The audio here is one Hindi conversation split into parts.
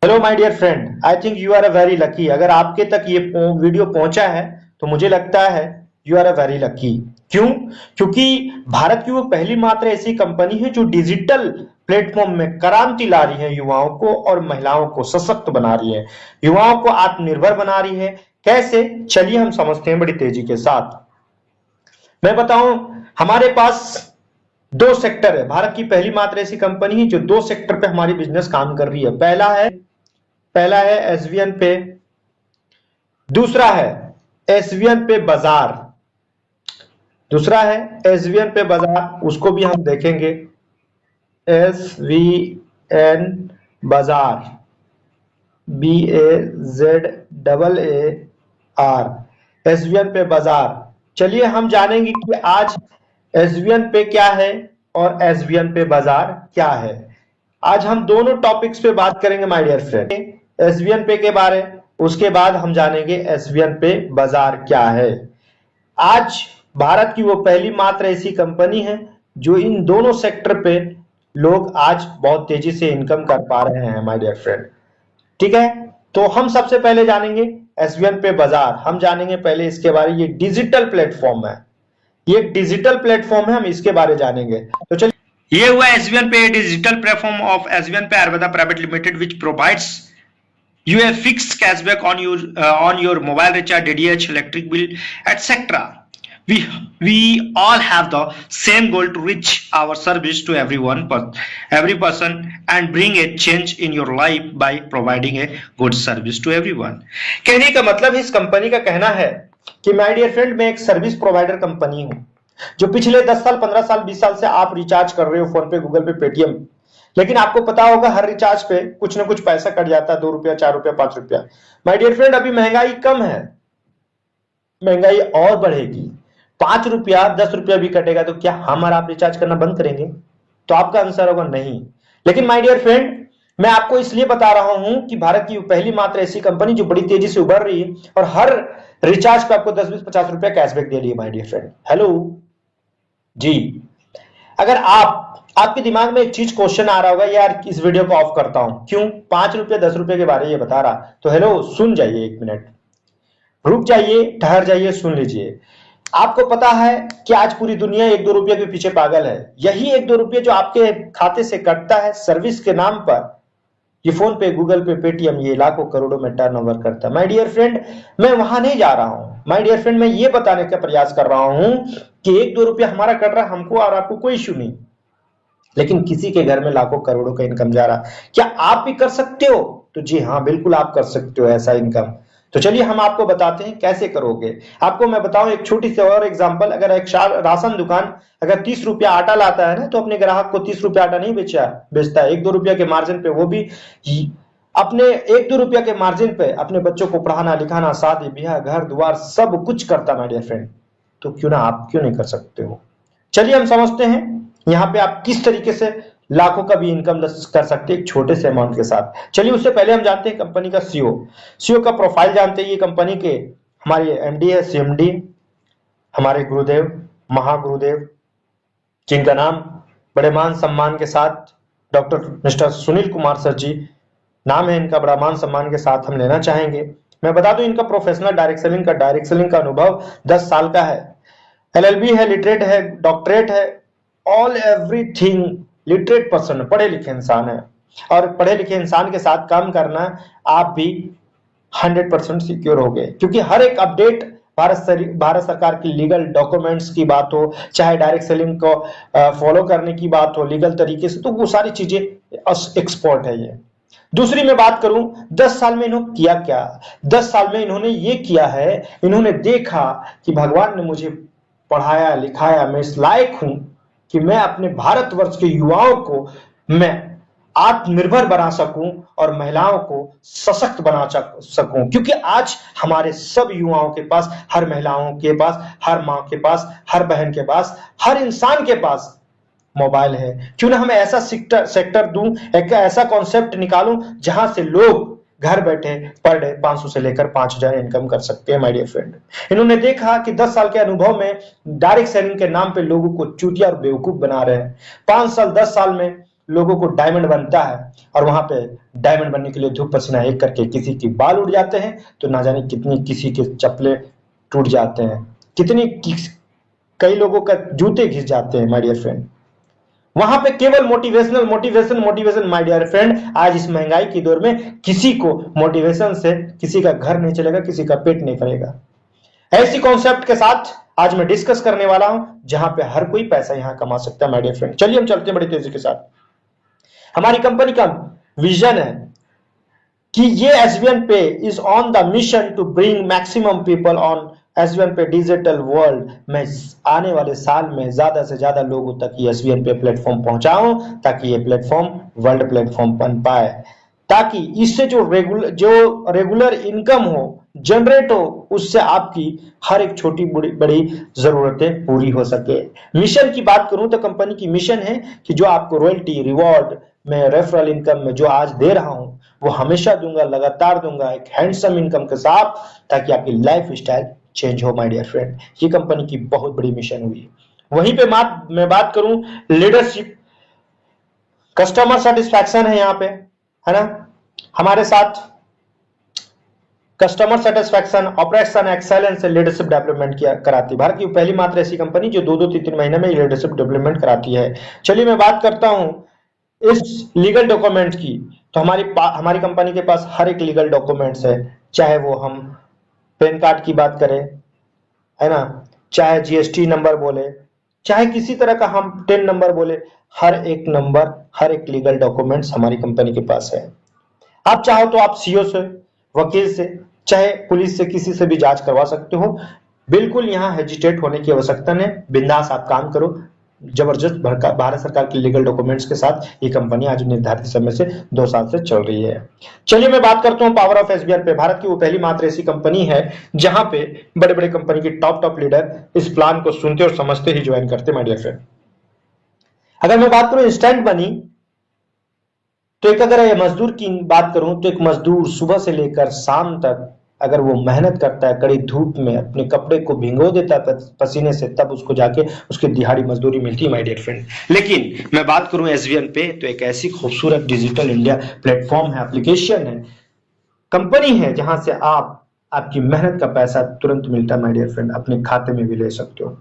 Hello my dear friend, I think you are a very lucky. अगर आपके तक ये वीडियो पहुंचा है तो मुझे लगता है you are a very lucky. क्यों? क्योंकि भारत की वो पहली मात्र ऐसी कंपनी है जो डिजिटल प्लेटफॉर्म में क्रांति ला रही है, युवाओं को और महिलाओं को सशक्त बना रही है, युवाओं को आत्मनिर्भर बना रही है। कैसे? चलिए हम समझते हैं बड़ी तेजी के साथ। मैं बताऊं, हमारे पास दो सेक्टर है। भारत की पहली मात्र ऐसी कंपनी है जो दो सेक्टर पे हमारी बिजनेस काम कर रही है। पहला है एसवीएन पे, दूसरा है एसवीएन पे बाजार। दूसरा है एसवीएन पे बाजार, उसको भी हम देखेंगे। एसवीएन बाजार, BAZAAR, एसवीएन पे बाजार। चलिए हम जानेंगे कि आज एसवीएन पे क्या है और एसवीएन पे बाजार क्या है। आज हम दोनों टॉपिक्स पे बात करेंगे माय डियर फ्रेंड। एसवीएन पे के बारे, उसके बाद हम जानेंगे एसवीएन पे बाजार क्या है। आज भारत की वो पहली मात्र ऐसी कंपनी है जो इन दोनों सेक्टर पे लोग आज बहुत तेजी से इनकम कर पा रहे हैं माय डियर फ्रेंड। ठीक है, तो हम सबसे पहले जानेंगे एसवीएन पे बाजार। हम जानेंगे पहले इसके बारे, ये डिजिटल प्लेटफॉर्म है, ये डिजिटल प्लेटफॉर्म है, हम इसके बारे जानेंगे। तो चलिए, ये हुआ एसवीएन पे, डिजिटल प्लेटफॉर्म ऑफ एसवीएन पे Ayurveda private limited which provides you a fixed cashback on your mobile recharge, DDH, electric bill, etc. We all have the same goal to reach our service to every person and bring a change in your life by providing a good service to everyone. कहने का मतलब इस कंपनी का कहना है कि माय डियर फ्रेंड, मैं एक सर्विस प्रोवाइडर कंपनी हूं जो पिछले 10 साल, 15 साल, 20 साल से आप रिचार्ज कर रहे हो फोन पे, गूगल पे, पेटीएम। लेकिन आपको पता होगा हर रिचार्ज पे कुछ ना कुछ पैसा कट जाता है, 2 रुपया, 4 रुपया, 5 रुपया। माय डियर फ्रेंड, अभी महंगाई कम है, महंगाई और बढ़ेगी। 5 रुपया, 10 रुपया भी कटेगा तो क्या हम और आप रिचार्ज करना बंद करेंगे? तो आपका आंसर होगा नहीं। लेकिन माय डियर फ्रेंड, मैं आपको इसलिए बता रहा हूं कि भारत की पहली मात्र ऐसी कंपनी जो बड़ी तेजी से उभर रही है और हर रिचार्ज पे आपको 10, 20, 50 रुपया कैशबैक दे रही है माय डियर फ्रेंड। हेलो जी, अगर आपके दिमाग में एक चीज क्वेश्चन आ रहा होगा, यार इस वीडियो को ऑफ करता हूं क्यों, 5 रुपये 10 रुपये के बारे में ये बता रहा। तो हेलो, सुन जाइए, 1 मिनट रुक जाइए, ठहर जाइए, सुन लीजिए। आपको पता है कि आज पूरी दुनिया 1-2 रुपये के पीछे पागल है। यही 1-2 रुपये जो आपके खाते से कटता है सर्विस के नाम पर, ये फोन पे, गूगल पे, पेटीएम, ये लाखों करोड़ों में टर्नओवर करता है। माय डियर फ्रेंड, मैं वहां नहीं जा रहा हूं। माय डियर फ्रेंड, मैं ये बताने का प्रयास कर रहा हूं कि 1-2 रुपया हमारा कट रहा है, हमको और आपको कोई इश्यू नहीं, लेकिन किसी के घर में लाखों करोड़ों का इनकम जा रहा। क्या आप भी कर सकते हो? तो जी हाँ, बिल्कुल आप कर सकते हो ऐसा इनकम। तो चलिए हम आपको बताते हैं कैसे करोगे। आपको मैं बताऊं एक छोटी सी और एग्जांपल। अगर एक राशन दुकान अगर 30 रुपया आटा लाता है ना, तो अपने ग्राहक को 30 रुपया आटा नहीं बेचता है, 1-2 रुपया के मार्जिन पे, वो भी अपने 1-2 रुपया के मार्जिन पे अपने बच्चों को पढ़ाना लिखाना, शादी ब्याह, घर द्वार सब कुछ करता माय डियर फ्रेंड। तो क्यों ना आप क्यों नहीं कर सकते हो? चलिए हम समझते हैं यहां पे आप किस तरीके से लाखों का भी इनकम कर सकते हैं एक छोटे से अमाउंट के साथ। चलिए उससे पहले हम जानते हैं कंपनी का सीईओ का प्रोफाइल जानते हैं। ये कंपनी के हमारे एमडी है, सीएमडी, हमारे गुरुदेव, महागुरुदेव, जिनका नाम बड़े मान सम्मान के साथ doctor mister Sunil Kumar sir ji नाम है इनका, बड़ा मान सम्मान के साथ हम लेना चाहेंगे। मैं बता दूं इनका प्रोफेशनल डायरेक्ट सेलिंग का अनुभव 10 साल का है। LLB है, लिटरेट है, डॉक्टरेट है, ऑल एवरीथिंग, लिटरेट पर्सन, पढ़े लिखे इंसान है। और पढ़े लिखे इंसान के साथ काम करना आप भी 100% सिक्योर हो गए, क्योंकि हर एक अपडेट भारत सरकार की लीगल डॉक्यूमेंट्स की बात हो, चाहे डायरेक्ट सेलिंग को फॉलो करने की बात हो लीगल तरीके से, तो वो सारी चीजें एक्सपर्ट है ये। दूसरी मैं बात करूं 10 साल में इन्होंने किया क्या। 10 साल में इन्होंने ये किया है, इन्होंने देखा कि भगवान ने मुझे पढ़ाया लिखाया, मैं इस लायक हूं कि मैं अपने भारतवर्ष के युवाओं को मैं आत्मनिर्भर बना सकूं और महिलाओं को सशक्त बना सकूं। क्योंकि आज हमारे सब युवाओं के पास, हर महिलाओं के पास, हर मां के पास, हर बहन के पास, हर इंसान के पास मोबाइल है। क्यों ना हम ऐसा सेक्टर दूं, एक ऐसा कॉन्सेप्ट निकालूं जहां से लोग घर बैठे पर डे 500 से लेकर 5000 इनकम कर सकते हैं माय डियर फ्रेंड। इन्होंने देखा कि 10 साल के अनुभव में डायरेक्ट सेलिंग के नाम पे लोगों को चूतिया और बेवकूफ बना रहे हैं। 5 साल 10 साल में लोगों को डायमंड बनता है और वहां पे डायमंड बनने के लिए धूप पसीना एक करके किसी की बाल उड़ जाते हैं, तो ना जाने कितनी किसी के चप्पलें टूट जाते हैं, कई लोगों का जूते घिस जाते हैं माय डियर फ्रेंड। वहां पे केवल motivational motivation motivation my dear friend. आज इस महंगाई की दौर में किसी को मोटिवेशन से किसी का घर नहीं चलेगा, किसी का पेट नहीं भरेगा। ऐसी कॉन्सेप्ट के साथ आज मैं डिस्कस करने वाला हूं जहां पे हर कोई पैसा यहां कमा सकता है माय डियर फ्रेंड। चलिए हम चलते हैं बड़ी तेजी के साथ। हमारी कंपनी का विजन है कि ये SBN pay is on the mission to bring maximum people on SBN pay digital world में आने वाले साल में ज्यादा से ज्यादा लोगों तक ये एसबीएन पे प्लेटफॉर्म पहुंचाऊं, ताकि ये प्लेटफॉर्म वर्ल्ड प्लेटफॉर्म बन पाए, ताकि इससे जो रेगुलर इनकम हो, जनरेट हो, उससे आपकी हर एक छोटी बड़ी जरूरतें पूरी हो सके। मिशन की बात करूं तो कंपनी की मिशन है कि जो आपको रॉयल्टी रिवॉर्ड में रेफरल इनकम में जो आज दे रहा हूं वो हमेशा दूंगा, लगातार दूंगा, एक हैंडसम इनकम के साथ, ताकि आपकी लाइफ स्टाइल चेंज हो माय डियर फ्रेंड। ये कंपनी की बहुत बड़ी मिशन हुई। वहीं पे मैं बात करूं लीडरशिप, कस्टमर सेटिस्फैक्शन है यहाँ पे, है ना। हमारे साथ कस्टमर सेटिस्फैक्शन, ऑपरेशन एक्सेलेंस से लीडरशिप डेवलपमेंट किया कराती है। भारत की पहली मात्र ऐसी कंपनी जो 2-3 महीने में लीडरशिप डेवलपमेंट कराती है। चलिए मैं बात करता हूं इस लीगल डॉक्यूमेंट की। तो हमारी कंपनी के पास हर एक लीगल डॉक्यूमेंट्स है, चाहे वो हम पैन कार्ड की बात करें, है ना, चाहे जीएसटी नंबर बोले, चाहे किसी तरह का हम टेन नंबर बोले, हर एक नंबर, हर एक लीगल डॉक्यूमेंट्स हमारी कंपनी के पास है। आप चाहो तो आप सीओ से, वकील से, चाहे पुलिस से, किसी से भी जांच करवा सकते हो। बिल्कुल यहाँ हेजिटेट होने की आवश्यकता नहीं, बिंदास आप काम करो। जबरदस्त भारत सरकार के लीगल डॉक्यूमेंट्स के साथ ये कंपनी आज निर्धारित समय से 2 साल से चल रही है। चलिए मैं बात करता हूं पावर ऑफ एसबीआई पे। भारत की वो पहली मात्र ऐसी कंपनी है जहां पे बड़े बड़े कंपनी के टॉप लीडर इस प्लान को सुनते और समझते ही ज्वाइन करते माय डियर फ्रेंड। अगर मैं बात करूं इंस्टेंट मनी, तो एक अगर ये मजदूर की बात करूं तो एक मजदूर सुबह से लेकर शाम तक अगर वो मेहनत करता है, कड़ी धूप में अपने कपड़े को भिगो देता है पसीने से, तब उसको जाके उसकी दिहाड़ी मजदूरी मिलती है माय डियर फ्रेंड। लेकिन मैं बात करूं एसबीएन पे, तो एक ऐसी खूबसूरत डिजिटल इंडिया प्लेटफॉर्म है, एप्लीकेशन है, कंपनी है, जहां से आपकी मेहनत का पैसा तुरंत मिलता है माय डियर फ्रेंड, अपने खाते में भी ले सकते हो।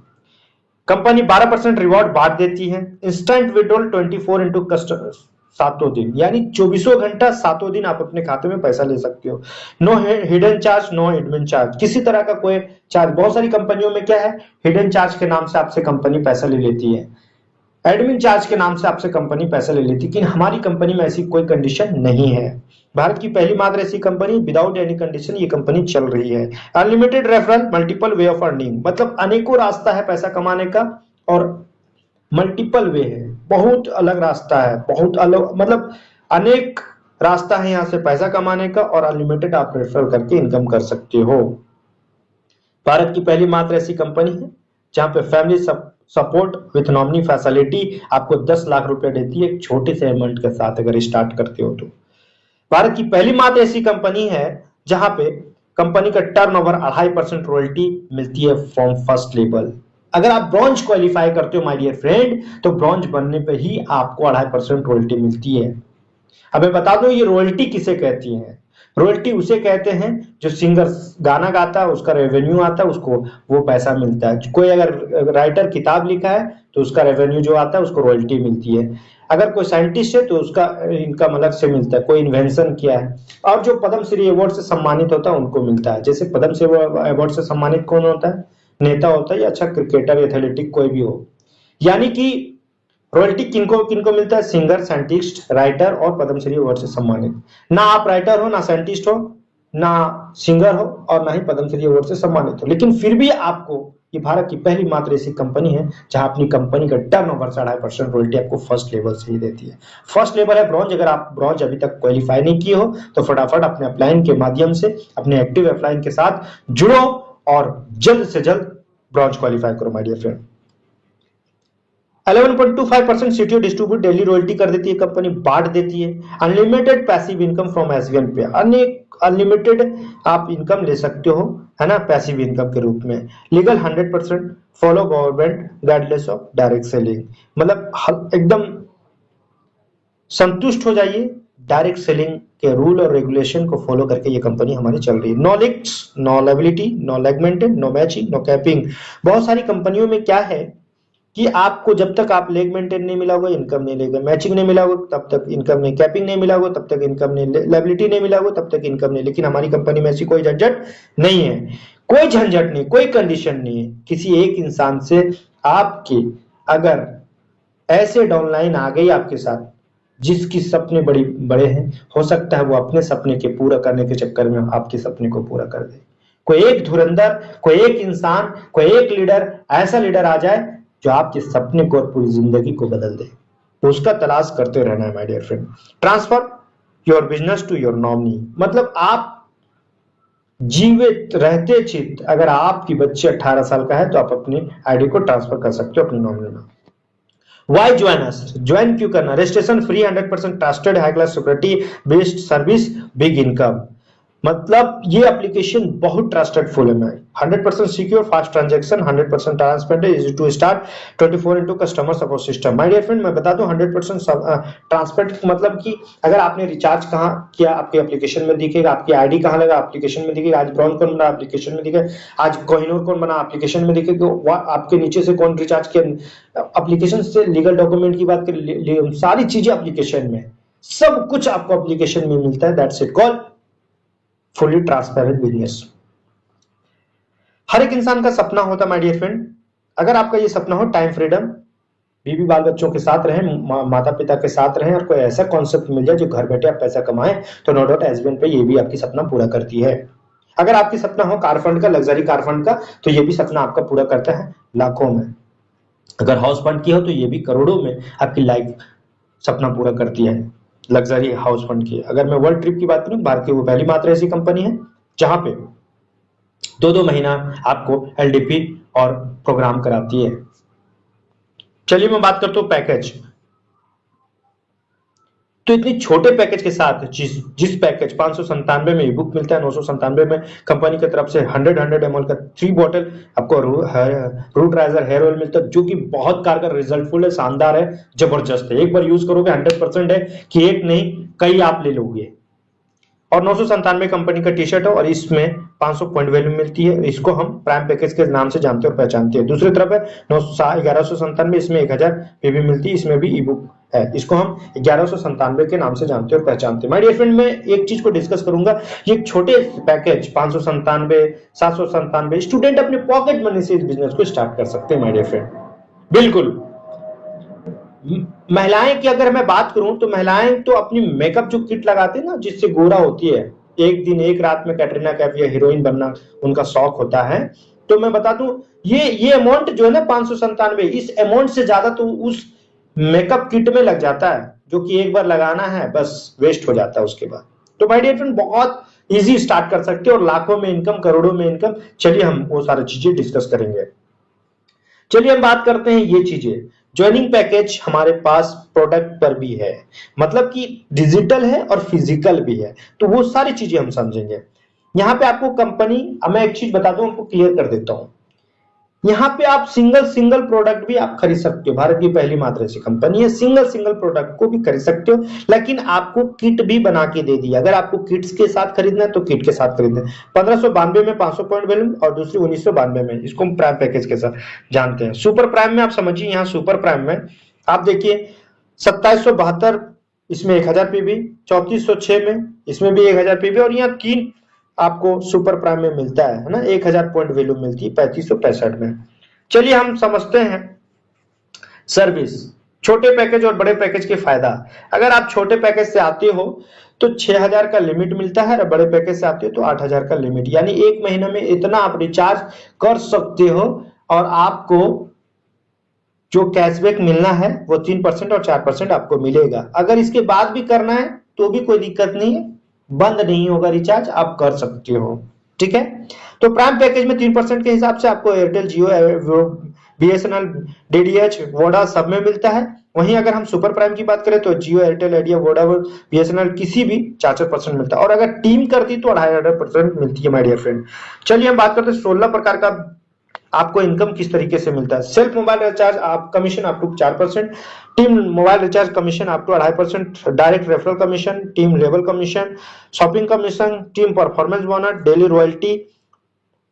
कंपनी 12% रिवॉर्ड बांट देती है। इंस्टेंट विड्रॉल 24 इंटू कस्टमर्स, 7 दिन, यानी 24 घंटा 7 दिन आप अपने खाते में पैसा ले सकते हो। No hidden charge, no admin charge, किसी तरह का कोई चार्ज। बहुत सारी कंपनियों में क्या है, हिडन चार्ज के नाम से आपसे कंपनी पैसा ले लेती है, एडमिन चार्ज के नाम से आपसे कंपनी पैसा ले लेती है, लेकिन हमारी कंपनी में ऐसी कोई कंडीशन नहीं है। भारत की पहली मात्र ऐसी कंपनी, विदाउट एनी कंडीशन ये कंपनी चल रही है। Unlimited referral, multiple way of earning, मतलब अनेकों रास्ता है पैसा कमाने का, और मल्टीपल वे है, बहुत अलग रास्ता है, बहुत अलग, मतलब अनेक रास्ता है यहां से पैसा कमाने का, और अनलिमिटेड आप रेफर करके इनकम कर सकते हो। भारत की पहली मात्र ऐसी कंपनी है जहां पे family support with nominee facility आपको 10 लाख रुपए देती है, एक छोटे से अमाउंट के साथ अगर स्टार्ट करते हो तो। भारत की पहली मात्र ऐसी कंपनी है जहां पे कंपनी का टर्नओवर 2.5% रॉयल्टी मिलती है फ्रॉम फर्स्ट लेवल। अगर आप ब्रॉन्ज क्वालिफाई करते हो माय डियर फ्रेंड, तो ब्रॉन्ज बनने पे ही आपको 2.5% रॉयल्टी मिलती है। अब मैं बता दूं ये रॉयल्टी किसे कहती है। रॉयल्टी उसे कहते हैं जो सिंगर गाना गाता है, उसका रेवेन्यू आता है, उसको वो पैसा मिलता है। कोई अगर राइटर किताब लिखा है तो उसका रेवेन्यू जो आता है उसको रॉयल्टी मिलती है। अगर कोई साइंटिस्ट है तो उसका इनकम अलग से मिलता है, कोई इन्वेंशन किया है। और जो पद्मश्री अवार्ड से सम्मानित होता है उनको मिलता है। जैसे पद्मश्री अवार्ड से सम्मानित कौन होता है, नेता होता है या अच्छा क्रिकेटर, एथलेटिक कोई भी हो। यानी कि रॉयल्टी किनको मिलता है, सिंगर, साइंटिस्ट, राइटर और पद्मश्री अवार्ड से सम्मानित। ना आप राइटर हो, ना साइंटिस्ट हो, ना सिंगर हो, और ना ही पद्मश्री अवार्ड से सम्मानित हो, लेकिन फिर भी आपको ये भारत की पहली मात्र ऐसी कंपनी है जहां अपनी कंपनी का टर्नओवर 2.5% रॉयल्टी आपको फर्स्ट लेवल से ही देती है। फर्स्ट लेवल है ब्रॉन्ज। अगर आप ब्रॉन्ज अभी तक क्वालिफाई नहीं किए हो तो फटाफट अपने अपलाइन के माध्यम से, अपने एक्टिव अपलाइन के साथ जुड़ो और जल्द से जल्द ब्रॉन्ज क्वालिफाई करो my dear friend. 11.25% CTO distribute daily royalty कर देती है कंपनी, बांट देती है। Unlimited passive income from SBN pay, unlimited आप इनकम ले सकते हो, है ना, पैसिव इनकम के रूप में। Legal 100%, follow government guidelines of direct selling, मतलब एकदम संतुष्ट हो जाइए। डायरेक्ट सेलिंग के रूल और रेगुलेशन को फॉलो करके ये कंपनी हमारी चल रही है। No leaks, no liability, no leg maintain, no matching, no capping. बहुत सारी कंपनियों में क्या है कि आपको जब तक आप लेग मेंटेन नहीं मिला होगा इनकम नहीं लेगा, मैचिंग नहीं मिला होगा तब तक इनकम नहीं, कैपिंग नहीं मिला होगा तब तक इनकम नहीं, लायबिलिटी नहीं मिला होगा तब तक इनकम नहीं। लेकिन हमारी कंपनी में ऐसी कोई झंझट नहीं है, कोई झंझट नहीं, कोई कंडीशन नहीं है। किसी एक इंसान से आपके अगर ऐसे डाउनलाइन आ गई आपके साथ जिसकी सपने बड़ी बड़े हैं, हो सकता है वो अपने सपने के पूरा करने के चक्कर में आपके सपने को पूरा कर दे। कोई एक धुरंधर, कोई एक इंसान, कोई एक लीडर, ऐसा लीडर आ जाए जो आपके सपने को और पूरी जिंदगी को बदल दे, तो उसका तलाश करते रहना है my dear friend. Transfer your business to your nominee, मतलब आप जीवित रहते चित अगर आपकी बच्ची 18 साल का है तो आप अपनी आईडी को ट्रांसफर कर सकते हो अपनी नॉमिनी में। वाई ज्वाइन अस, ज्वाइन क्यों करना? Registration free, 100% trusted, high class security based service, big income. मतलब ये एप्लीकेशन बहुत ट्रस्टेड फुल है, 100% secure, fast transaction, 100% transparent, easy to start, 24x customer support system. My dear friend, मैं बता दूं 100% ट्रांसपेरेंट मतलब कि अगर आपने रिचार्ज कहां किया आपके एप्लीकेशन में दिखेगा, आपकी आईडी कहां लगा एप्लीकेशन में दिखेगा, आज ब्राउन कौन बना एप्लीकेशन में दिखेगा, आज कोहिनूर कौन बना एप्लीकेशन में दिखेगा, आपके नीचे से कौन रिचार्ज किया एप्लीकेशन से, लीगल डॉक्यूमेंट की बात करें, सारी चीजें एप्लीकेशन में, सब कुछ आपको एप्लीकेशन में मिलता है। That's it, call fully transparent business. हर एक इंसान का सपना होता है माय डियर फ्रेंड, अगर आपका ये सपना हो टाइम फ्रीडम, बीवी बाल बच्चों के साथ रहें, माता पिता के साथ रहें, और कोई ऐसा कॉन्सेप्ट मिल जाए जो घर बैठे आप पैसा कमाएं, तो नो डाउट एसबीएन पे ये भी आपकी सपना पूरा करती है। अगर आपकी सपना हो कार फंड का, लग्जरी कार फंड का, तो ये भी सपना आपका पूरा करता है लाखों में। अगर हाउस फंड की हो तो ये भी करोड़ों में आपकी लाइफ सपना पूरा करती है, लग्जरी हाउस फंड की। अगर मैं वर्ल्ड ट्रिप की बात करूं, भारत की वो पहली मात्र ऐसी कंपनी है जहां पे 2-2 महीना आपको एलडीपी और प्रोग्राम कराती है। चलिए मैं बात करता हूं पैकेज। तो इतनी छोटे पैकेज के साथ जिस पैकेज 597 में ई बुक मिलता है, 997 में कंपनी की तरफ से 100 ml का 3 बॉटल आपको रूट राइजर हेयर ऑयल मिलता है, जो कि बहुत कारगर रिजल्टफुल है, शानदार है, जबरदस्त है। एक बार यूज करोगे 100% है कि एक नहीं कई आप ले लोगे। और 997 कंपनी का टी शर्ट है और इसमें 500 पॉइंट वैल्यू मिलती है। इसको हम प्राइम पैकेज के नाम से जानते और पहचानते हैं। दूसरी तरफ है 1197, इसमें 1000 पीबी मिलती है, इसमें भी ई बुक है, इसको हम 1197 के नाम से जानते और पहचानते हैं। माय डियर फ्रेंड, मैं एक चीज को डिस्कस करूंगा, ये छोटे पैकेज 597, 797 स्टूडेंट अपने पॉकेट मनी से इस बिजनेस को स्टार्ट कर सकते हैं माय डियर फ्रेंड, बिल्कुल। महिलाएं की अगर मैं बात करूं तो महिलाएं तो अपनी मेकअप जो किट लगाते हैं ना, जिससे गोरा होती है, एक दिन एक रात में कैटरीना कैफ या हीरोइन बनना उनका शौक होता है। तो मैं बता दूं ये अमाउंट जो है ना 597, इस अमाउंट से ज्यादा तो उस मेकअप किट में लग जाता है, जो कि एक बार लगाना है बस वेस्ट हो जाता है उसके बाद। तो माय डियर फ्रेंड, बहुत इजी स्टार्ट कर सकते हो और लाखों में इनकम, करोड़ों में इनकम। चलिए हम वो सारी चीजें डिस्कस करेंगे। चलिए हम बात करते हैं ये चीजें। ज्वाइनिंग पैकेज हमारे पास प्रोडक्ट पर भी है, मतलब कि डिजिटल है और फिजिकल भी है, तो वो सारी चीजें हम समझेंगे। यहाँ पे आपको कंपनी, मैं एक चीज बता दूं, आपको क्लियर कर देता हूं। यहाँ पे आप सिंगल प्रोडक्ट भी आप खरीद सकते हो, भारत की पहली मात्र ऐसी कंपनी है, सिंगल प्रोडक्ट को भी खरीद सकते हो, लेकिन आपको किट भी बना के दे दी। अगर आपको किट्स के साथ खरीदना है तो किट के साथ खरीदना है। 1592 में 500 पॉइंट वैल्यू और दूसरी 1992 में, इसको हम प्राइम पैकेज के साथ जानते हैं। सुपर प्राइम में आप समझिए, यहाँ सुपर प्राइम में आप देखिए 2772, इसमें 1000 पीबी, 3406 में इसमें भी 1000 पीबी, और यहाँ 3 आपको सुपर प्राइम में मिलता है ना, 1000 पॉइंट वैल्यू मिलती है 3565 में। चलिए हम समझते हैं सर्विस, छोटे पैकेज और बड़े पैकेज के फायदा। अगर आप छोटे पैकेज से आते हो तो 6000 का लिमिट मिलता है, और बड़े पैकेज से आते हो तो 8000 का लिमिट, यानी एक महीने में इतना आप रिचार्ज कर सकते हो और आपको जो कैशबैक मिलना है वो 3% और 4% आपको मिलेगा। अगर इसके बाद भी करना है तो भी कोई दिक्कत नहीं है, बंद नहीं होगा रिचार्ज, आप कर सकते हो, ठीक है। तो प्राइम पैकेज में 3% के हिसाब से आपको एयरटेल, जियो, बीएसएनएल, डीडीएच, वोडा सब में मिलता है। वहीं अगर हम सुपर प्राइम की बात करें तो जियो, एयरटेल, आइडिया, वोडा, बीएसएनएल किसी भी 4% मिलता है, और अगर टीम करती तो 2.5% मिलती है माय डियर फ्रेंड। चलिए हम बात करते हैं 16 प्रकार का आपको इनकम किस तरीके से मिलता है। सेल्फ मोबाइल रिचार्ज आप कमीशन आपको 4%, team mobile recharge commission up to 2.5%, direct referral commission, team level commission, shopping commission, team performance bonus, daily royalty,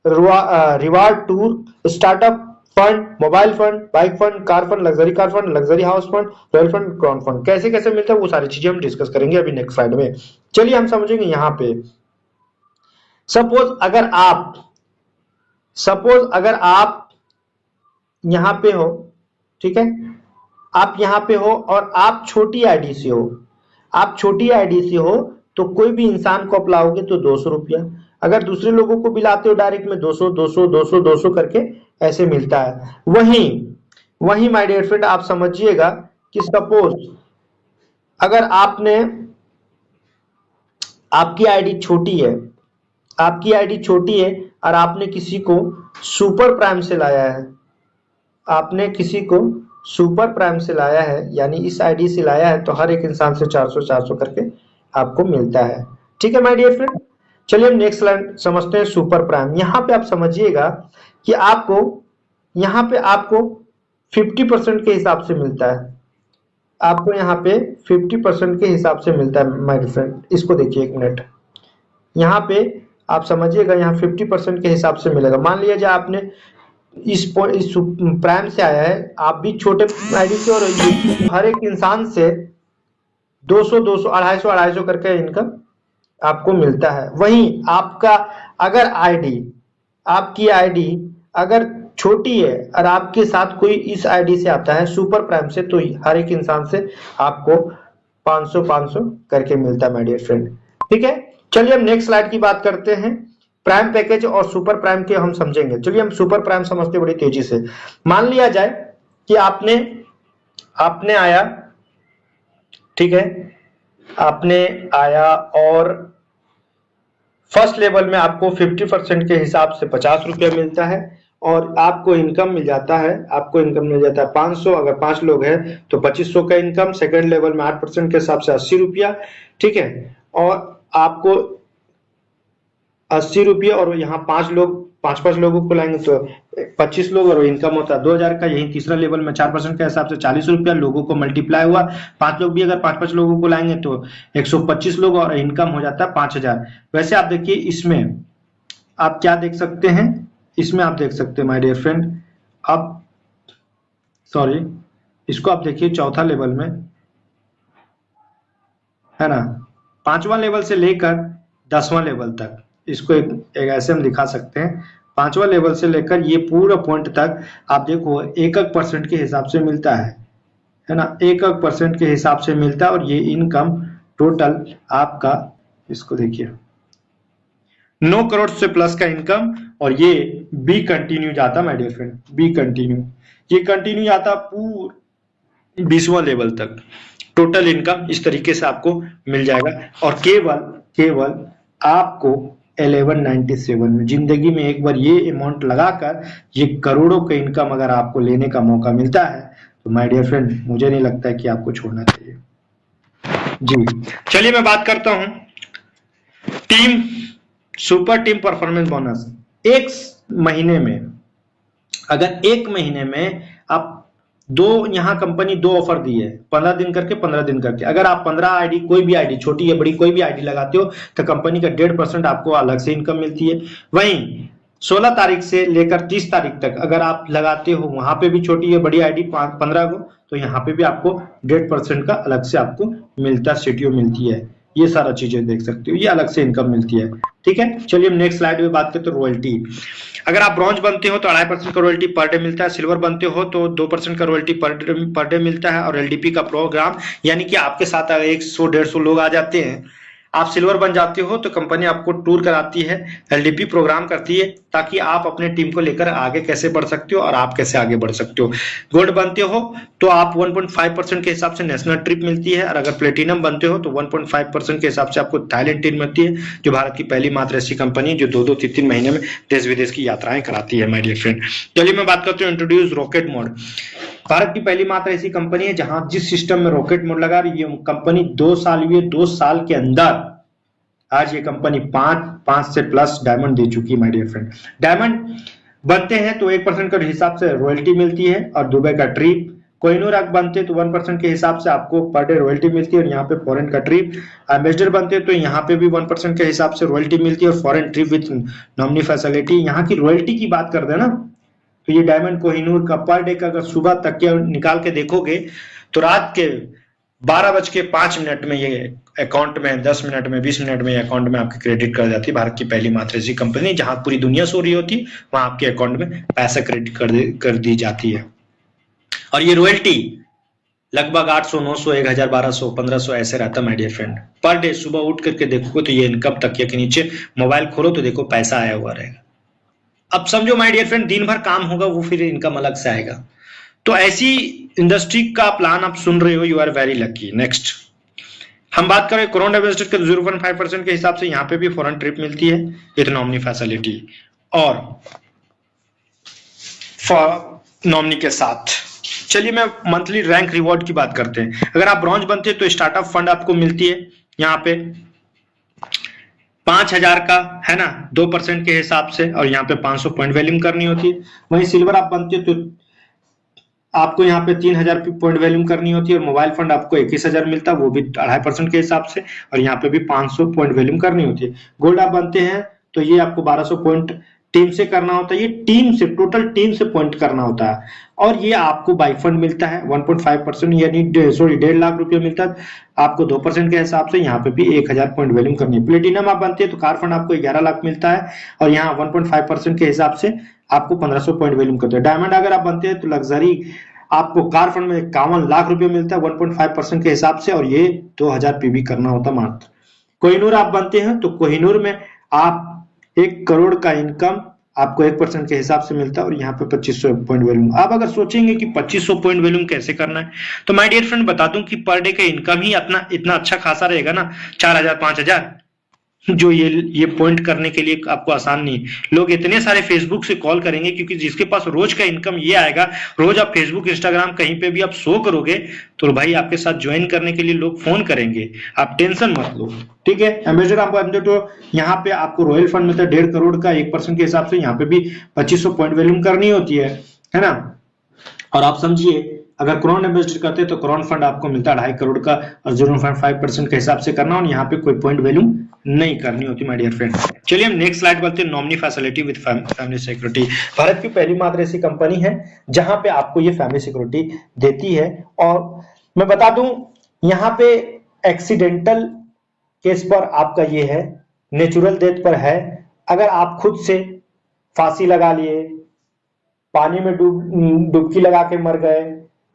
reward tour, startup fund, mobile fund, bike fund, car fund, luxury house fund, royal fund, crown fund. कैसे कैसे मिलता है वो सारी चीजें हम डिस्कस करेंगे अभी नेक्स्ट स्लाइड में। चलिए हम समझेंगे यहाँ पे। सपोज अगर आप यहां पे हो, ठीक है, आप यहां पे हो और आप छोटी आईडी से हो, तो कोई भी इंसान को आप लाओगे तो 200 रुपया, अगर दूसरे लोगों को भी लाते हो डायरेक्ट में 200 करके ऐसे मिलता है। वही माय डियर फ्रेंड आप समझिएगा कि सपोज अगर आपकी आईडी छोटी है और आपने किसी को सुपर प्राइम से लाया है, यानी इस आईडी से लाया है, तो हर एक इंसान से 400 करके आपको मिलता है। ठीक है माय डियर फ्रेंड, चलिए हम नेक्स्ट लाइन समझते हैं। सुपर प्राइम, यहां पे आप समझिएगा कि यहां पे आपको 50% के हिसाब से मिलता है, आपको यहाँ पे 50% के हिसाब से मिलता है माय डियर फ्रेंड। इसको देखिए एक मिनट, यहाँ पे आप समझिएगा, यहाँ 50% के हिसाब से मिलेगा। मान लिया जाए आपने इस प्राइम से आया है, आप भी छोटे आईडी से, और हर एक इंसान से 200 250 करके इनकम आपको मिलता है। वहीं आपकी आईडी अगर छोटी है और आपके साथ कोई इस आईडी से आता है सुपर प्राइम से, तो हर एक इंसान से आपको 500 करके मिलता है माय डियर फ्रेंड। ठीक है, चलिए हम नेक्स्ट स्लाइड की बात करते हैं। प्राइम पैकेज और सुपर प्राइम के हम समझेंगे। चलिए हम सुपर प्राइम समझते बड़ी तेजी से। मान लिया जाए कि आपने आया, ठीक है, आपने आया और फर्स्ट लेवल में आपको 50% के हिसाब से 50 रुपया मिलता है, और आपको इनकम मिल जाता है 500। अगर 5 लोग हैं तो 2500 का इनकम। सेकंड लेवल में 8% के हिसाब से 80 रुपया, ठीक है, और आपको 80 रुपये, और यहाँ 5 लोगों को लाएंगे तो 25 लोग, और इनकम होता है 2000 का। यही तीसरा लेवल में 4% के हिसाब से 40 रुपया, लोगों को मल्टीप्लाई हुआ, 5 लोग भी अगर 5 लोगों को लाएंगे तो 125 लोग, और इनकम हो जाता है 5000। वैसे आप देखिए इसमें आप क्या देख सकते हैं, इसमें आप देख सकते हैं माय डियर फ्रेंड, इसको आप देखिए चौथा लेवल में है ना, 5वां लेवल से लेकर 10वां लेवल तक, इसको एक ऐसे हम दिखा सकते हैं। 5वां लेवल से लेकर ये पूरा पॉइंट तक आप देखो 1% के हिसाब से मिलता है ना, 1% के हिसाब से मिलता है। और ये इनकम टोटल आपका, इसको देखिए 9 करोड़ से प्लस का इनकम, और ये बी कंटिन्यू जाता my dear friend, be continue, ये कंटिन्यू जाता पूरे 20वां लेवल तक। टोटल इनकम इस तरीके से आपको मिल जाएगा, और केवल आपको 1197 में, जिंदगी में एक बार ये अमाउंट लगाकर ये करोड़ों का इनकम अगर आपको लेने का मौका मिलता है, तो माय डियर फ्रेंड मुझे नहीं लगता है कि आपको छोड़ना चाहिए जी। चलिए मैं बात करता हूं सुपर टीम परफॉर्मेंस बोनस। एक महीने में आप यहाँ कंपनी 2 ऑफर दी है, 15 दिन करके। अगर आप 15 आईडी, कोई भी आईडी, छोटी या बड़ी कोई भी आईडी लगाते हो तो कंपनी का 1.5% आपको अलग से इनकम मिलती है। वहीं 16 तारीख से लेकर 30 तारीख तक अगर आप लगाते हो, वहां पे भी छोटी या बड़ी आईडी 15 को, तो यहाँ पे भी आपको 1.5% का अलग से आपको मिलता, सीटीओ मिलती है। ये सारा चीजें देख सकते हो, ये अलग से इनकम मिलती है। ठीक है, चलिए हम नेक्स्ट स्लाइड में बात करते हैं रॉयल्टी। अगर आप ब्रॉन्ज बनते हो तो 2.5% का रॉयल्टी पर डे मिलता है, सिल्वर बनते हो तो 2% का रॉयल्टी पर डे मिलता है, और एलडीपी का प्रोग्राम, यानी कि आपके साथ 100-150 लोग आ जाते हैं, आप सिल्वर बन जाते हो तो कंपनी आपको टूर कराती है, एलडीपी प्रोग्राम करती है, ताकि आप अपने टीम को लेकर आगे कैसे बढ़ सकते हो और आप कैसे आगे बढ़ सकते हो। गोल्ड बनते हो तो आप 1.5% के हिसाब से नेशनल ट्रिप मिलती है, और अगर प्लेटिनम बनते हो तो 1.5% के हिसाब से आपको थाईलैंड ट्रिप मिलती है, जो भारत की पहली मात्र ऐसी कंपनी है जो 2-3 महीने में देश विदेश की यात्राएं कराती है माय डियर फ्रेंड। चलिए मैं बात करता हूँ इंट्रोड्यूस रॉकेट मोड। भारत की पहली मात्र ऐसी कंपनी है जहां जिस सिस्टम में रॉकेट मोड लगा रही है, कंपनी 2 साल के अंदर आज ये कंपनी 5 से प्लस डायमंड दे चुकी है माय डियर फ्रेंड। डायमंड बनते हैं तो 1% के हिसाब से रॉयल्टी मिलती है, और दुबई का ट्रिप, कोहिनूर आप बनते तो 1% के हिसाब से आपको पर डे रॉयल्टी मिलती है, और यहाँ पे फॉरेन कंट्री एम्बेसडर बनते तो यहाँ पे भी 1% के हिसाब से रॉयल्टी मिलती है, और foreign trip with nominee facility. यहाँ की रॉयल्टी की बात करते हैं ना, तो ये डायमंड कोहिनूर का पर डे का अगर सुबह तक के निकाल के देखोगे तो रात के 12:05 में ये अकाउंट में 10 मिनट में 20 मिनट में अकाउंट में आपके क्रेडिट कर जाती है। भारत की पहली मात्र ऐसी कंपनी जहां पूरी दुनिया सो रही होती, वहां आपके अकाउंट में पैसा क्रेडिट कर दी जाती है। और ये रॉयल्टी लगभग 800, 900, 1000, 1200, 1500 ऐसे रहता है my dear friend per day. सुबह उठ करके देखोगे तो ये इनकम तकिया के नीचे, मोबाइल खोलो तो देखो पैसा आया हुआ रहेगा। अब समझो माय डियर फ्रेंड, दिन भर काम होगा वो फिर इनकम अलग से आएगा। तो ऐसी इंडस्ट्री का प्लान आप सुन रहे हो, you are very lucky. Next हम बात करें कोरोना इन्वेस्टर के 0.5% के हिसाब से यहाँ पे भी फॉरेन ट्रिप मिलती है विद नॉमिनी फैसिलिटी और नॉमिनी के साथ। चलिए मैं मंथली रैंक रिवॉर्ड की बात करते हैं। अगर आप ब्रॉन्ज बनते हैं तो स्टार्टअप फंड आपको मिलती है यहाँ पे 5000 का, है ना, 2% के हिसाब से, और यहाँ पे 500 पॉइंट वैल्यूम करनी होती है। वहीं सिल्वर आप बनते हो तो आपको यहाँ पे 3000 पॉइंट वैल्यूम करनी होती है, और मोबाइल फंड आपको 21,000 मिलता है, वो भी 2.5% के हिसाब से, और यहाँ पे भी 500 पॉइंट वैल्यूम करनी होती है। गोल्ड आप बनते हैं तो ये आपको 1200 पॉइंट टीम से करना होता है, ये टीम से, टोटल टीम से पॉइंट करना होता है, और ये आपको बाई फंड मिलता है 1.5%, यानी 1.5 लाख रुपया मिलता है आपको 2% के हिसाब से। यहाँ पे भी 1000 पॉइंट वैल्यूम करनी है। प्लेटिनम आप बनते हैं तो कार फंड आपको 11 लाख मिलता है, और यहाँ 1.5% के हिसाब से आपको 1500 पॉइंट वैल्यूम करते हैं। डायमंड अगर आप बनते हैं तो लग्जरी आपको कार फंड में 51 लाख रुपया मिलता है 1.5% के हिसाब से, और ये 2000 पीवी करना होता मात्र। कोहिनूर आप बनते हैं तो कोहिनूर में आप 1 करोड़ का इनकम आपको 1% के हिसाब से मिलता है, और यहाँ पे 2500 पॉइंट वैल्यूम। आप अगर सोचेंगे कि 2500 पॉइंट वैल्यूम कैसे करना है, तो माय डियर फ्रेंड बता दूं कि पर डे का इनकम ही इतना अच्छा खासा रहेगा ना, 4000, 5000, जो ये पॉइंट करने के लिए आपको आसान नहीं। लोग इतने सारे फेसबुक से कॉल करेंगे, क्योंकि जिसके पास रोज का इनकम ये आएगा, रोज आप फेसबुक, इंस्टाग्राम कहीं पे भी आप शो करोगे तो भाई आपके साथ ज्वाइन करने के लिए लोग फोन करेंगे। आप टेंशन मत लो, ठीक है। एम्बेसडर आप बनते तो यहाँ पे आपको रॉयल फंड मिलता है 1.5 करोड़ का 1% के हिसाब से, यहाँ पे भी 2500 पॉइंट वैल्यूम करनी होती है ना। और आप समझिए अगर क्राउन इन्वेस्ट करते हैं तो क्राउन फंड आपको मिलता है 2.5 करोड़ का, और 0.5% के हिसाब से करना, और यहाँ पे कोई पॉइंट वैल्यू नहीं करनी होती माय डियर फ्रेंड। चलिए हम नेक्स्ट स्लाइड बढ़ते हैं। Nominee facility with family security. Bharat की पहली मात्र ऐसी कंपनी है जहां पे आपको ये फैमिली सिक्योरिटी देती है। और मैं बता दूं यहाँ पे एक्सीडेंटल केस पर आपका ये है, नेचुरल डेथ पर है। अगर आप खुद से फांसी लगा लिए, पानी में डुबकी लगा के मर गए,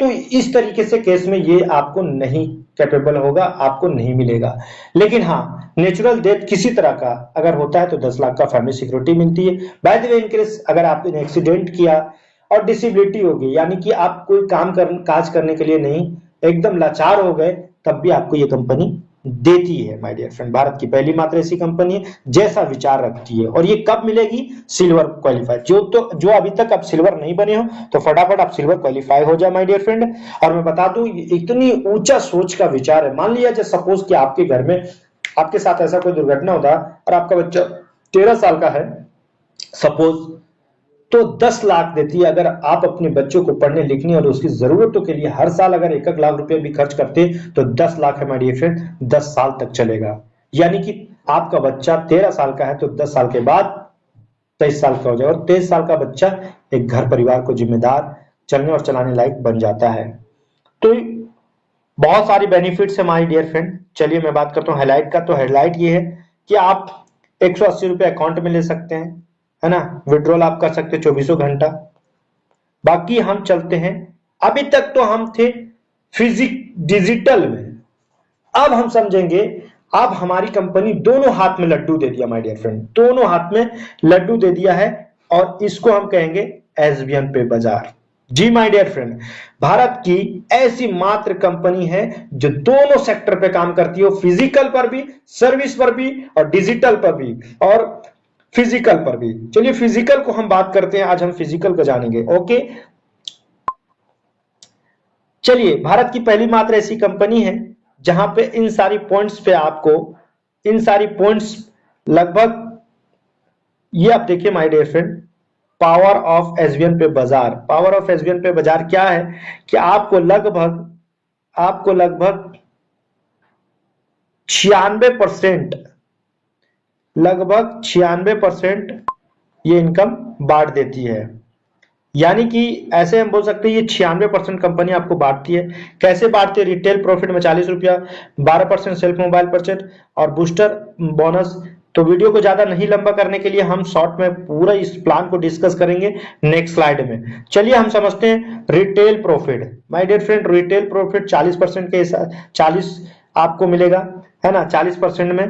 तो इस तरीके से केस में ये आपको नहीं कैपेबल होगा, आपको नहीं मिलेगा। लेकिन हाँ, नेचुरल डेथ किसी तरह का अगर होता है तो 10 लाख का फैमिली सिक्योरिटी मिलती है। By the way, in case अगर आपने एक्सीडेंट किया और डिसेबिलिटी होगी, यानी कि आप कोई काज करने के लिए नहीं, एकदम लाचार हो गए, तब भी आपको ये कंपनी देती है माय डियर फ्रेंड। भारत की पहली मात्र ऐसी कंपनी है जैसा विचार रखती है। और ये कब मिलेगी? Silver qualify. जो अभी तक आप सिल्वर नहीं बने हो तो फटाफट आप सिल्वर क्वालिफाई हो जाए माय डियर फ्रेंड। और मैं बता दूं, इतनी ऊंचा सोच का विचार है। मान लिया जाए सपोज कि आपके घर में आपके साथ ऐसा कोई दुर्घटना होता और आपका बच्चा 13 साल का है सपोज, तो 10 लाख देती है। अगर आप अपने बच्चों को पढ़ने लिखने और उसकी जरूरतों के लिए हर साल अगर 1-1 लाख रुपए भी खर्च करते तो 10 लाख है माय डियर फ्रेंड, 10 साल तक चलेगा। यानी कि आपका बच्चा 13 साल का है तो 10 साल के बाद 23 साल का हो जाएगा, और 23 साल का बच्चा एक घर परिवार को जिम्मेदार, चलने और चलाने लायक बन जाता है। तो बहुत सारी बेनिफिट्स है माय डियर फ्रेंड। चलिए मैं बात करता हूँ हाईलाइट का। तो हाईलाइट ये है कि आप 180 रुपए अकाउंट में ले सकते हैं, है ना, विड्रॉल आप कर सकते हैं 24 घंटा। बाकी हम चलते हैं, अभी तक तो हम थे डिजिटल में, अब हम समझेंगे। अब हमारी कंपनी दोनों हाथ में लड्डू दे दिया माय डियर फ्रेंड, दोनों हाथ में लड्डू दे दिया है, और इसको हम कहेंगे एसबीएन पे बाजार। जी माय डियर फ्रेंड, भारत की ऐसी मात्र कंपनी है जो दोनों सेक्टर पे काम करती है, फिजिकल पर भी, सर्विस पर भी, और डिजिटल पर भी, और फिजिकल पर भी। चलिए फिजिकल को हम बात करते हैं, आज हम फिजिकल को जानेंगे। ओके, चलिए भारत की पहली मात्र ऐसी कंपनी है जहां पे इन सारी पॉइंट्स पे आपको, इन सारी पॉइंट्स लगभग, ये आप देखिए my dear friend, power of SVN pay Bazaar. Power of SVN pay बाजार क्या है कि आपको लगभग 96%, लगभग 96% ये इनकम बांट देती है। यानी कि ऐसे हम बोल सकते हैं ये 96% कंपनी आपको बांटती है। कैसे बांटती है? रिटेल प्रॉफिट में 40 रुपया, 12% सेल्फ मोबाइल परचेज और बूस्टर बोनस। तो वीडियो को ज्यादा नहीं लंबा करने के लिए हम शॉर्ट में पूरा इस प्लान को डिस्कस करेंगे नेक्स्ट स्लाइड में। चलिए हम समझते हैं retail profit. My dear friend, retail profit 40% के 40 आपको मिलेगा, है ना, 40% में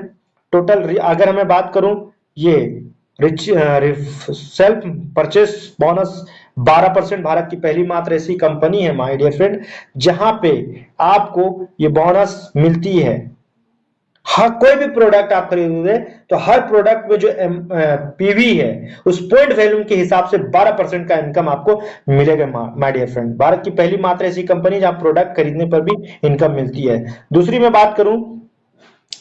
टोटल। अगर मैं बात करूं ये सेल्फ परचेस बोनस 12%, भारत की पहली मात्र ऐसी कंपनी है माय डियर फ्रेंड जहां पे आपको ये बोनस मिलती है। हर कोई भी प्रोडक्ट आप खरीदोगे तो हर प्रोडक्ट में जो पीवी है उस पॉइंट वैल्यू के हिसाब से 12% का इनकम आपको मिलेगा माय डियर फ्रेंड। भारत की पहली मात्र ऐसी कंपनी जहां प्रोडक्ट खरीदने पर भी इनकम मिलती है। दूसरी मैं बात करूं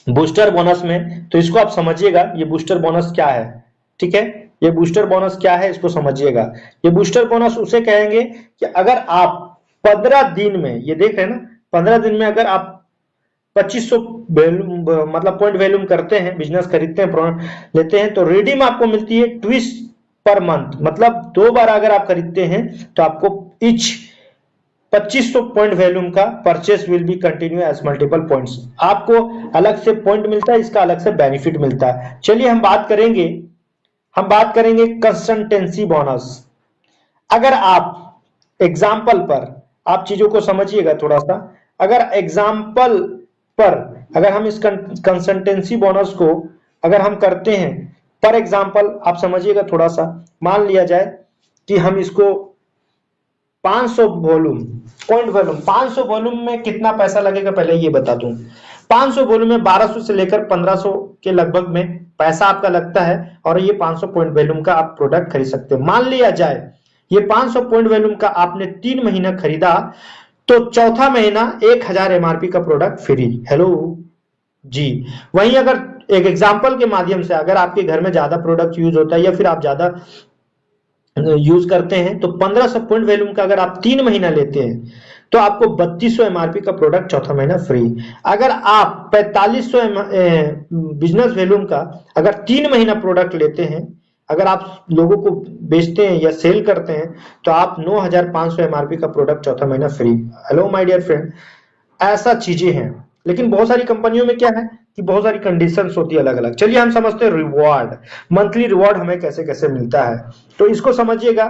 बूस्टर बोनस में, तो इसको आप समझिएगा ये बूस्टर बोनस क्या है। ठीक है, ये बूस्टर बोनस क्या है इसको समझिएगा। ये बूस्टर बोनस उसे कहेंगे कि अगर आप 15 दिन में, ये देख रहे हैं ना, 15 दिन में अगर आप 2500 मतलब पॉइंट वैल्यूम करते हैं, बिजनेस खरीदते हैं, लेते हैं, तो रिडीम आपको मिलती है ट्विस पर मंथ। मतलब 2 बार अगर आप खरीदते हैं तो आपको इच 2500 पॉइंट वैल्यूम का purchase will be continue as multiple points. आपको अलग से पॉइंट मिलता है, इसका अलग से बेनिफिट मिलता है। चलिए हम बात करेंगे कंसिस्टेंसी बोनस। अगर आप एग्जाम्पल पर, आप चीजों को समझिएगा थोड़ा सा, अगर एग्जाम्पल पर अगर हम इस कंसिस्टेंसी बोनस को अगर हम करते हैं, पर एग्जाम्पल आप समझिएगा थोड़ा सा, मान लिया जाए कि हम इसको 500 वॉल्यूम पॉइंट वॉल्यूम, 500 वॉल्यूम में कितना पैसा लगेगा पहले ये बता दूं। 500 वॉल्यूम में 1200 से लेकर 1500 के लगभग में पैसा आपका लगता है और ये 500 पॉइंट वॉल्यूम का आप प्रोडक्ट खरीद सकते हो। मान लिया जाए ये 500 पॉइंट वॉल्यूम का आपने 3 महीना खरीदा तो चौथा महीना 1000 एमआरपी का प्रोडक्ट फ्री। हेलो जी। वहीं अगर एक एग्जांपल के माध्यम से अगर आपके घर में ज्यादा प्रोडक्ट यूज होता है या फिर आप ज्यादा यूज करते हैं तो 1500 पॉइंट वैल्यूम का अगर आप 3 महीना लेते हैं तो आपको 3200 एमआरपी का प्रोडक्ट चौथा महीना फ्री। अगर आप 4500 बिजनेस वैल्यूम का अगर 3 महीना प्रोडक्ट लेते हैं, अगर आप लोगों को बेचते हैं या सेल करते हैं तो आप 9500 एमआरपी का प्रोडक्ट चौथा महीना फ्री। हेलो माय डियर फ्रेंड, ऐसा चीजें हैं। लेकिन बहुत सारी कंपनियों में क्या है कि बहुत सारी कंडीशंस होती है अलग अलग। चलिए हम समझते हैं रिवॉर्ड, मंथली रिवॉर्ड हमें कैसे कैसे मिलता है। तो इसको समझिएगा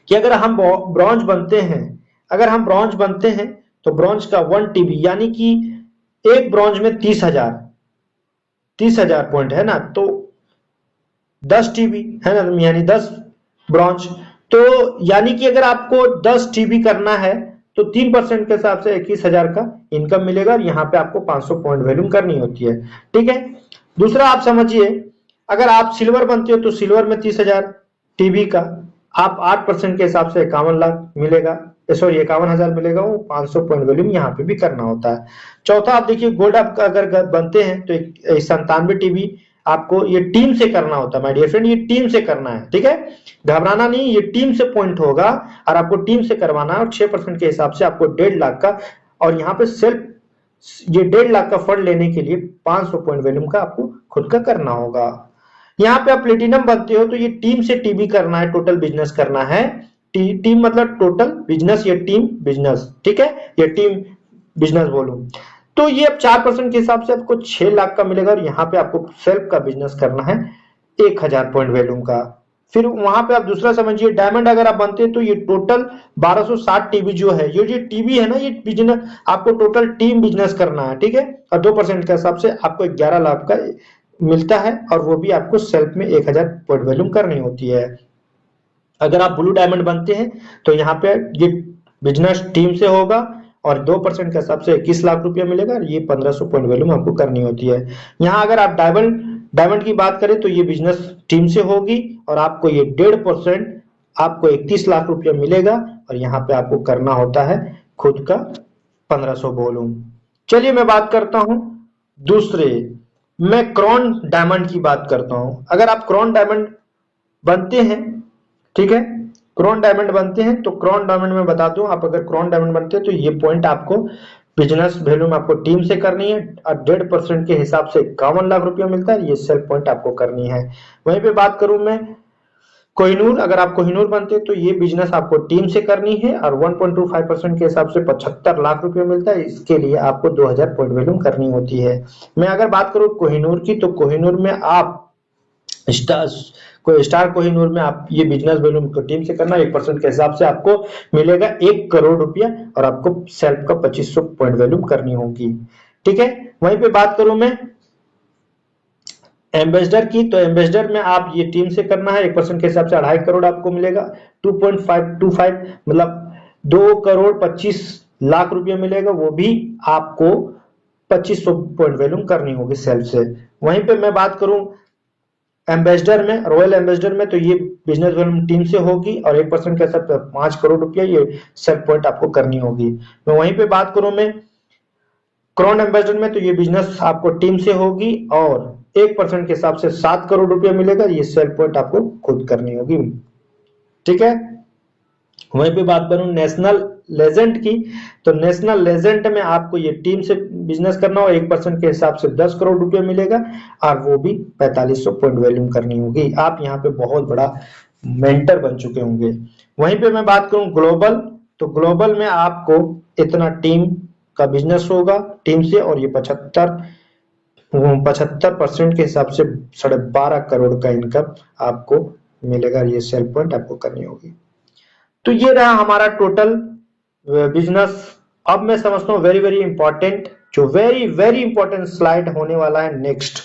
कि अगर हम ब्रॉन्ज बनते हैं, अगर हम ब्रॉन्ज बनते हैं तो ब्रॉन्ज का 1 टीबी यानी कि एक ब्रॉन्ज में 30,000 पॉइंट है ना, तो 10 टीबी है ना, यानी 10 ब्रॉन्ज। तो यानी कि अगर आपको 10 टीबी करना है तो 3% के हिसाब से 21,000 का इनकम मिलेगा और यहाँ पे आपको 500 पॉइंट वैल्यूम करनी होती है। ठीक है, दूसरा आप समझिए, अगर आप सिल्वर बनते हो तो सिल्वर में 30,000 टीबी का आप 8% के हिसाब से 51 लाख मिलेगा, सॉरी 51,000 मिलेगा, वो 500 पॉइंट वैल्यूम यहाँ पे भी करना होता है। चौथा आप देखिए, गोल्ड आप अगर बनते हैं तो 97 टीबी आपको ये टीम से करना होता है माय डियर फ्रेंड, ये टीम से करना है। ठीक है, घबराना नहीं, ये टीम से पॉइंट होगा और आपको टीम से करवाना है और 6% के हिसाब से आपको 1.5 लाख का, और यहाँ पे सेल्फ ये 1.5 लाख का फंड लेने के लिए 500 पॉइंट वैल्यूम का आपको खुद का करना होगा। यहाँ पे आप प्लेटिनम बनते हो तो ये टीम से टीबी करना है, टोटल बिजनेस करना है। टीम मतलब टोटल बिजनेस, ये टीम बिजनेस, ठीक है, ये टीम बिजनेस बोलूं तो ये अब 4% के हिसाब से आपको 6 लाख का मिलेगा और यहाँ पे आपको सेल्फ का बिजनेस करना है 1000 पॉइंट वैल्यूम का। फिर वहां पे आप दूसरा समझिए, डायमंड अगर आप बनते हैं तो ये टोटल 1260 टीबी जो है, ये टीबी है ना, ये बिजनेस आपको टोटल टीम बिजनेस करना है। ठीक है, और 2% के हिसाब से आपको 11 लाख का मिलता है और वो भी आपको सेल्फ में 1000 पॉइंट वैल्यूम करनी होती है। अगर आप ब्लू डायमंड बनते हैं तो यहाँ पे ये बिजनेस टीम से होगा और 2% के हिसाब से 21 लाख रुपया मिलेगा और ये 1500 पॉइंट वैल्यूम आपको करनी होती है। यहाँ अगर आप डायमंड की बात करें तो ये बिजनेस टीम से होगी और आपको ये 1.5% आपको 31 लाख रुपया मिलेगा और यहाँ पे आपको करना होता है खुद का 1500 वॉल्यूम। चलिए मैं बात करता हूं दूसरे, मैं क्राउन डायमंड की बात करता हूं। अगर आप क्राउन डायमंड बनते हैं, ठीक है, क्रोन डायमंड बनते हैं। तो क्रोन डायमंड में बता दूं, आप अगर क्रोन डायमंड बनते हैं तो ये पॉइंट आपको बिजनेस वैल्यू में आपको टीम से करनी है और 1.5% के हिसाब से 51 लाख रुपया मिलता है, ये सेल पॉइंट आपको करनी है। वहीं पे बात करूं मैं कोहिनूर, अगर आप कोहिनूर बनते तो ये बिजनेस आपको टीम से करनी है और 1.25% के हिसाब से 75 लाख रुपए मिलता है, इसके लिए आपको 2000 पॉइंट वैल्यू करनी होती है। मैं अगर बात करूं कोहिनूर की, तो कोहिनूर में आप स्टार कोहिनूर में आप ये बिजनेस वैल्यू को टीम से करना, 1% के हिसाब से आपको मिलेगा 1 करोड़ रुपया और आपको सेल्फ का 2500 पॉइंट वैल्यू करनी होगी, ठीक है। वहीं पे बात करूं मैं एम्बेसडर की, तो एम्बेसडर में आप ये टीम से करना है, 1% के हिसाब से 2.5 करोड़ आपको मिलेगा, 2.525 मतलब 2 करोड़ 25 लाख रुपया मिलेगा, वो भी आपको 2500 पॉइंट वैल्यू करनी होगी सेल्फ से। वहीं पे मैं बात करूं एम्बेसडर में, रॉयल एम्बेसडर में, तो ये बिजनेस वैल्यू टीम से होगी और 1% के हिसाब से 5 करोड़ रुपया ये सेल्फ पॉइंट आपको करनी होगी। मैं वहीं पे बात करूं मैं क्राउन एम्बेसडर में, तो ये बिजनेस आपको टीम से होगी और 1% के हिसाब से 7 करोड़ रुपया मिलेगा, ये सेल पॉइंट आपको खुद करनी होगी, ठीक है। वहीं पे बात करूं नेशनल लेजेंड की, तो नेशनल लेजेंड में आपको ये टीम से बिजनेस करना हो, 1% के हिसाब से 10 करोड़ रुपया मिलेगा और वो भी 4500 पॉइंट वैल्यू करनी होगी। आप यहाँ पे बहुत बड़ा मेंटर बन चुके होंगे। वहीं पे मैं बात करूं ग्लोबल, तो ग्लोबल में आपको इतना टीम का बिजनेस होगा टीम से और ये 75% के हिसाब से 12.5 करोड़ का इनकम आपको मिलेगा, ये सेल पॉइंट आपको करनी होगी। तो ये रहा हमारा टोटल बिजनेस। अब मैं समझता हूँ वेरी वेरी इंपॉर्टेंट, जो वेरी वेरी इंपॉर्टेंट स्लाइड होने वाला है नेक्स्ट,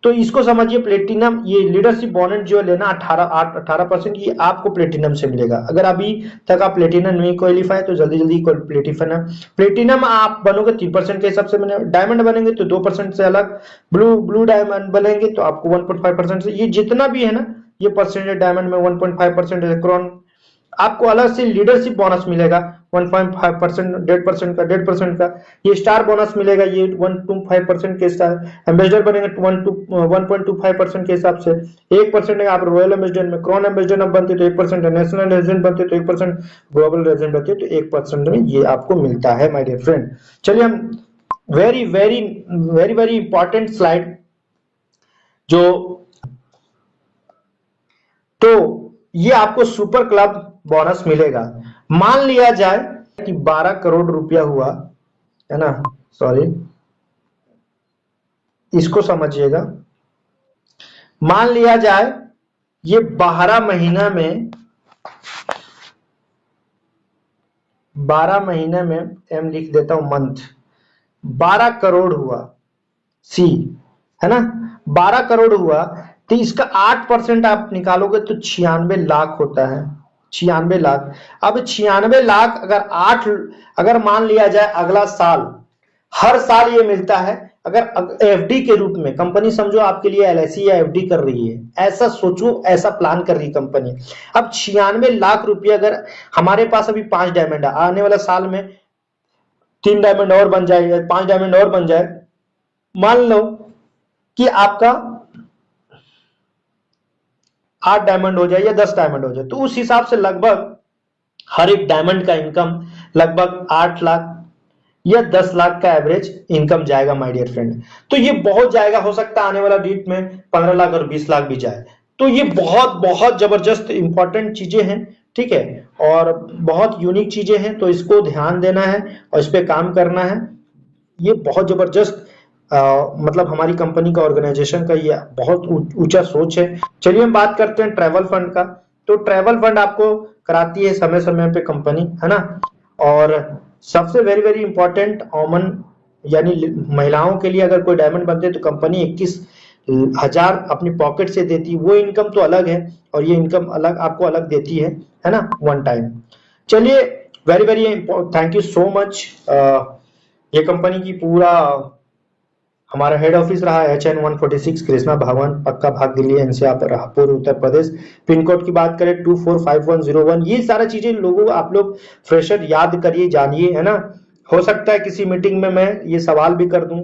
तो इसको समझिए। प्लेटिनम, ये लीडरशिप बोनस जो लेना 18%, ये आपको प्लेटिनम से मिलेगा। अगर अभी तक आप प्लेटिनम नहीं क्वालिफाई तो जल्दी जल्दी प्लेटिनम आप बनोगे 3% के हिसाब से बने, डायमंड बनेंगे तो 2% से अलग, ब्लू डायमंड बनेंगे तो आपको 1.5% से, ये जितना भी है ना ये परसेंटेज, डायमंड में 1.5% क्रोन आपको अलग से लीडरशिप बोनस मिलेगा 1.5%, 1.5% का ये स्टार बोनस मिलेगा, ये 1.25% के स्टार एम्बेसडर बनेंगे 1.25% के हिसाब से, 1% आप रॉयल एम्बेसडर में, क्राउन एम्बेसडर बनते तो 1%, नेशनल लेजेंड बनते तो 1%, ग्लोबल लेजेंड बनते तो 1% में ये आपको मिलता है माय डियर फ्रेंड। चलिए हम very very very very important slide जो, तो ये आपको सुपर क्लब बोनस मिलेगा। मान लिया जाए कि 12 करोड़ रुपया हुआ है ना, सॉरी इसको समझिएगा। मान लिया जाए ये 12 महीना में, 12 महीने में एम लिख देता हूं मंथ, 12 करोड़ हुआ सी, है ना, 12 करोड़ हुआ तो इसका 8% आप निकालोगे तो 96 लाख होता है, 96 लाख। अब 96 लाख अगर मान लिया जाए अगला साल, हर साल ये मिलता है, अगर एफडी के रूप में कंपनी समझो आपके लिए एलआईसी या एफडी कर रही है, ऐसा सोचो, ऐसा प्लान कर रही है कंपनी। अब 96 लाख रुपया, अगर हमारे पास अभी 5 डायमंड है, आने वाला साल में 3 डायमंड और बन जाए, 5 डायमंड और बन जाए, मान लो कि आपका 8 डायमंड हो जाए या 10 डायमंड हो जाए, तो उस हिसाब से लगभग हर एक डायमंड का इनकम लगभग 8 लाख या 10 लाख का एवरेज इनकम जाएगा माय डियर फ्रेंड। तो ये बहुत जाएगा, हो सकता है आने वाला डेट में 15 लाख और 20 लाख भी जाए। तो ये बहुत बहुत जबरदस्त इंपॉर्टेंट चीजें हैं, ठीक है, और बहुत यूनिक चीजें हैं, तो इसको ध्यान देना है और इस पे काम करना है। ये बहुत जबरदस्त मतलब हमारी कंपनी का, ऑर्गेनाइजेशन का ये बहुत ऊंचा सोच है। चलिए हम बात करते हैं ट्रैवल फंड का। तो ट्रैवल फंड आपको कराती है समय समय पे कंपनी, है ना, और सबसे वेरी वेरी इंपॉर्टेंट ओमन, यानी महिलाओं के लिए अगर कोई डायमंड बनते हैं तो कंपनी 21,000 अपनी पॉकेट से देती है, वो इनकम तो अलग है और ये इनकम अलग आपको अलग देती है ना, वन टाइम। चलिए very very thank you so much. ये कंपनी की पूरा हमारा हेड ऑफिस रहा है HN 146 कृष्णा भवन, पक्का भाग दिल्ली एनसीआर, पूर्व उत्तर प्रदेश। पिन कोड की बात करें 245101। ये सारा चीजें लोगों आप लोग फ्रेशर याद करिए, जानिए, है ना। हो सकता है किसी मीटिंग में मैं ये सवाल भी कर दूं,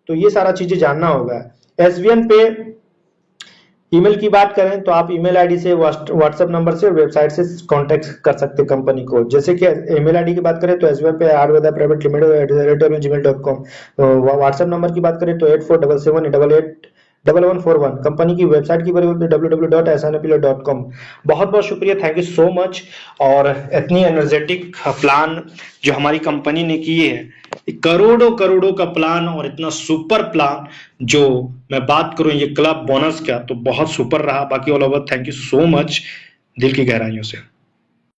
तो ये सारा चीजें जानना होगा। एसवीएन पे ईमेल की बात करें तो आप ईमेल आईडी से, व्हाट्सएप नंबर से, वेबसाइट से कांटेक्ट कर सकते हैं कंपनी को। जैसे कि ईमेल आईडी की बात करें तो एसवीएन पे Ayurveda private limited @gmail.com। WhatsApp number की बात करें तो 8477881141। कंपनी की वेबसाइट की www.snapilot.com। बहुत बहुत शुक्रिया, थैंक यू सो मच। और इतनी एनर्जेटिक प्लान जो हमारी कंपनी ने की है, करोड़ों करोड़ों का प्लान और इतना सुपर प्लान, जो मैं बात करूं ये क्लब बोनस का, तो बहुत सुपर रहा। बाकी all over thank you so much दिल की गहराइयों से।